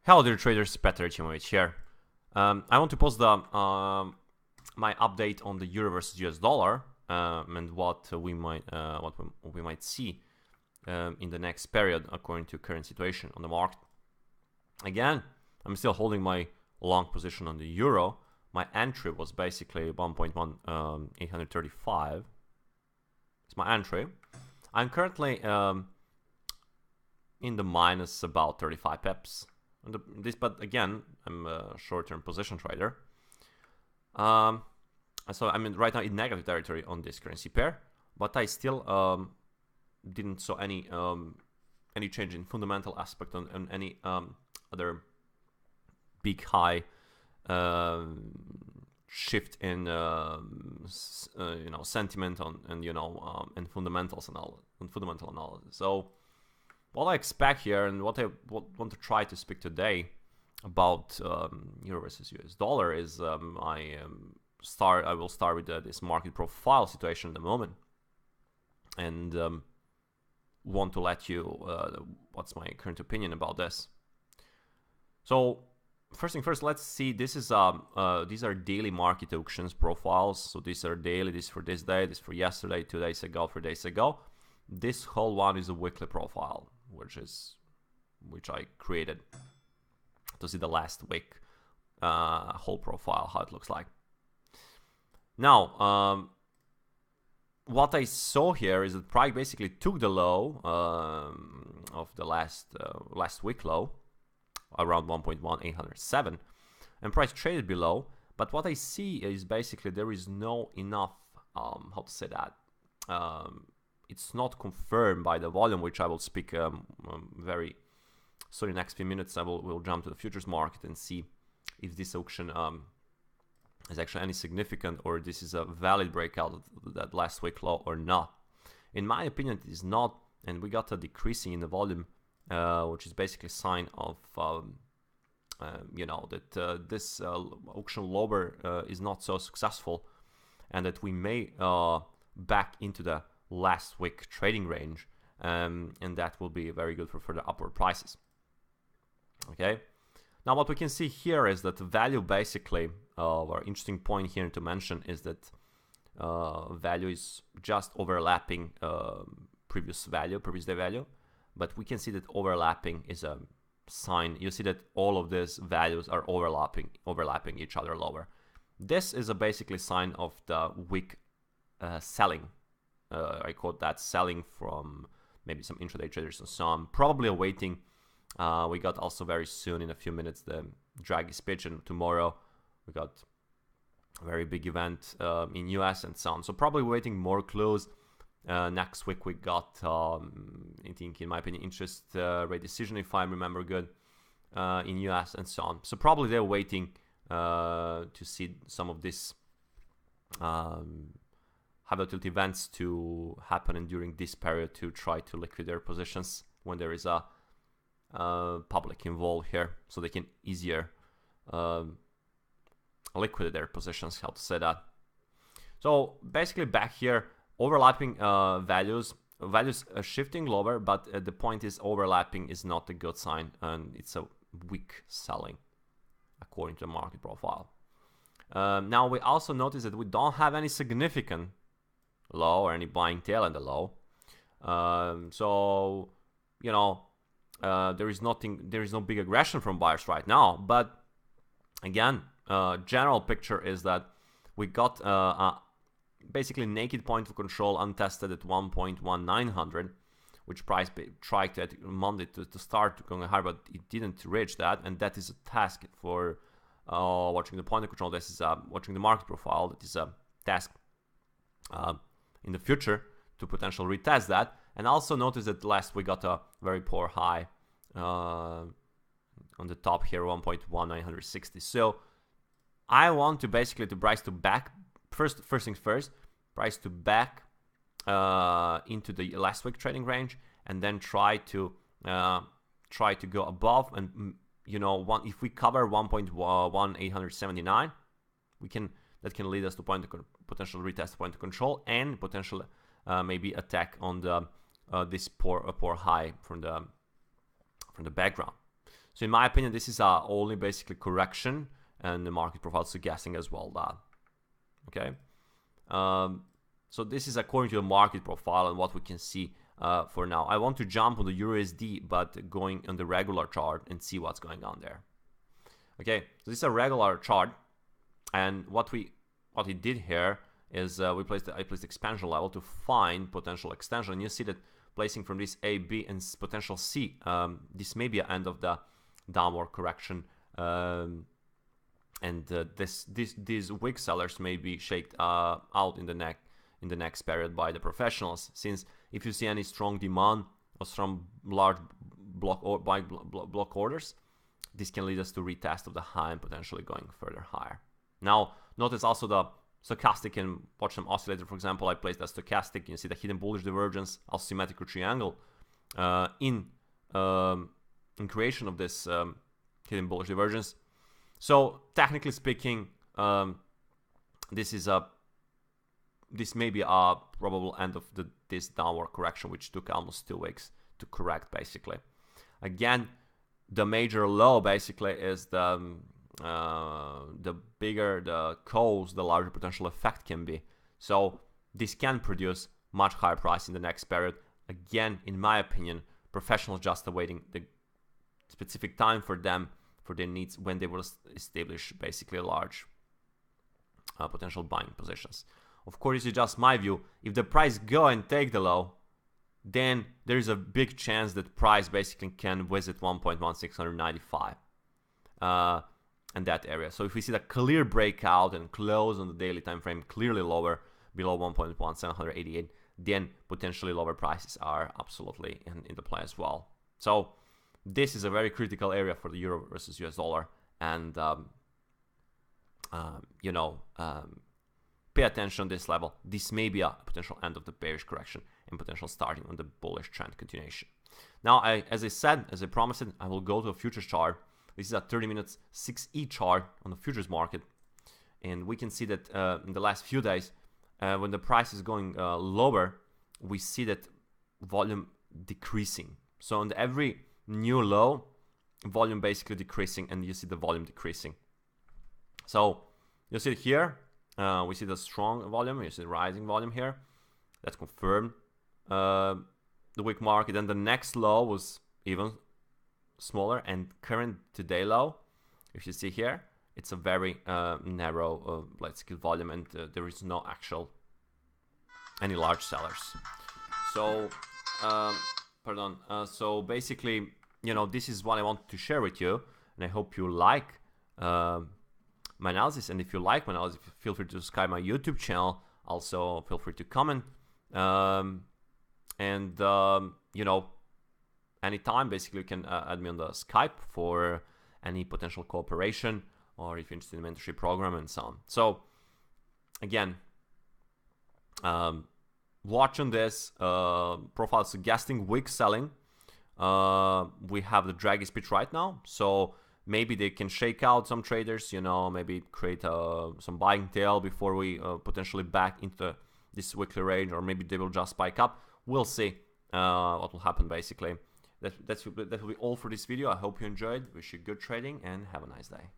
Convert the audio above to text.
Hello dear traders, petar.jacimovic here. I want to post the my update on the euro versus US dollar and what we might see in the next period according to current situation on the market. Again, I'm still holding my long position on the euro. My entry was basically 1.1835. It's my entry. I'm currently in the minus about 35 pips. But again, I'm a short-term position trader. So I'm right now in negative territory on this currency pair, but I still didn't saw any change in fundamental aspect on any other big high shift in sentiment and fundamental analysis. So what I expect here and what I want to try to speak today about euro versus US dollar is I will start with this market profile situation at the moment, and want to let you what's my current opinion about this. So first thing first, let's see. This is these are daily market auctions profiles. So these are daily. This for this day. This for yesterday, 2 days ago, 3 days ago. This whole one is a weekly profile, which I created to see the last week whole profile, how it looks like. Now, what I saw here is that price basically took the low of the last week low, around 1.1807, and price traded below. But what I see is basically there is no enough, how to say that, it's not confirmed by the volume, which I will speak very soon. In the next few minutes, we'll jump to the futures market and see if this auction is actually any significant, or this is a valid breakout of that last week low or not. In my opinion, it is not, and we got a decreasing in the volume, which is basically a sign of that this auction lower is not so successful, and that we may back into the last week trading range, and that will be very good for further upward prices. Okay, now what we can see here is that the value basically, our interesting point here to mention is that value is just overlapping previous day value, but we can see that overlapping is a sign. You see that all of these values are overlapping each other lower. This is a basically sign of the weak selling. I quote that selling from maybe some intraday traders and so on, probably awaiting. We got also very soon, in a few minutes, the Draghi speech, and tomorrow we got a very big event in US and so on. So probably waiting more clues. Next week we got, I think, in my opinion, interest rate decision, if I remember good, in US and so on. So probably they're waiting to see some of this high volatility events to happen, and during this period to try to liquidate their positions when there is a public involved here, so they can easier liquidate their positions, how to say that. So basically back here, overlapping values are shifting lower, but the point is overlapping is not a good sign, and it's a weak selling according to the market profile. Now we also notice that we don't have any significant low or any buying tail in the low, so there is no big aggression from buyers right now. But again, general picture is that we got basically naked point of control untested at 1.1900, which price tried to at Monday to start going higher, but it didn't reach that, and that is a task for watching the point of control. This is watching the market profile. That is a task in the future to potentially retest that. And also notice that last we got a very poor high on the top here, 1.1960. So I want to basically price to back first things first, price to back into the last week trading range, and then try to go above. And if we cover 1.1879, that can lead us to potential retest point of control, and potential maybe attack on the this poor high from the background. So in my opinion, this is only basically correction, and the market profile suggesting as well that. Okay. So this is according to the market profile and what we can see for now. I want to jump on the USD, but going on the regular chart and see what's going on there. Okay, so this is a regular chart, and what we did here is I placed expansion level to find potential extension. And you see that placing from this A, B, and potential C, this may be an end of the downward correction, and these weak sellers may be shaked out in the next period by the professionals. Since if you see any strong demand or some large block orders, this can lead us to retest of the high and potentially going further higher. Now, notice also the stochastic and watch some oscillator. For example, I placed a stochastic. You see the hidden bullish divergence, also symmetrical triangle in creation of this hidden bullish divergence. So technically speaking, this may be a probable end of this downward correction, which took almost 2 weeks to correct basically. Again, the major low basically is the bigger the cause, the larger potential effect can be. So this can produce much higher price in the next period. Again, in my opinion, professionals just awaiting the specific time for them, for their needs, when they will establish basically large potential buying positions. Of course, this is just my view. If the price go and take the low, then there is a big chance that price basically can visit 1.1695 in that area. So if we see the clear breakout and close on the daily time frame clearly lower, below 1.1788, then potentially lower prices are absolutely in the play as well. So this is a very critical area for the euro versus US dollar, and pay attention on this level. This may be a potential end of the bearish correction and potential starting on the bullish trend continuation. Now, as I promised, I will go to a futures chart. This is a 30 minutes 6E chart on the futures market, and we can see that in the last few days, when the price is going lower, we see that volume decreasing. So on every new low, volume basically decreasing, and you see the volume decreasing. So you see it here. We see the strong volume. You see the rising volume here. That's confirmed the weak market. And the next low was even smaller, and current today low, if you see here, it's a very narrow volume, and there is no actual any large sellers. So so basically, this is what I wanted to share with you, and I hope you like my analysis. And if you like my analysis, feel free to subscribe my YouTube channel. Also, feel free to comment. Anytime basically you can add me on the Skype for any potential cooperation, or if you're interested in the mentorship program and so on. So again, watch on this profile suggesting weak selling. We have the draggy speech right now, so maybe they can shake out some traders, maybe create some buying tail before we potentially back into this weekly range, or maybe they will just spike up. We'll see what will happen basically. That will be all for this video. I hope you enjoyed. Wish you good trading and have a nice day.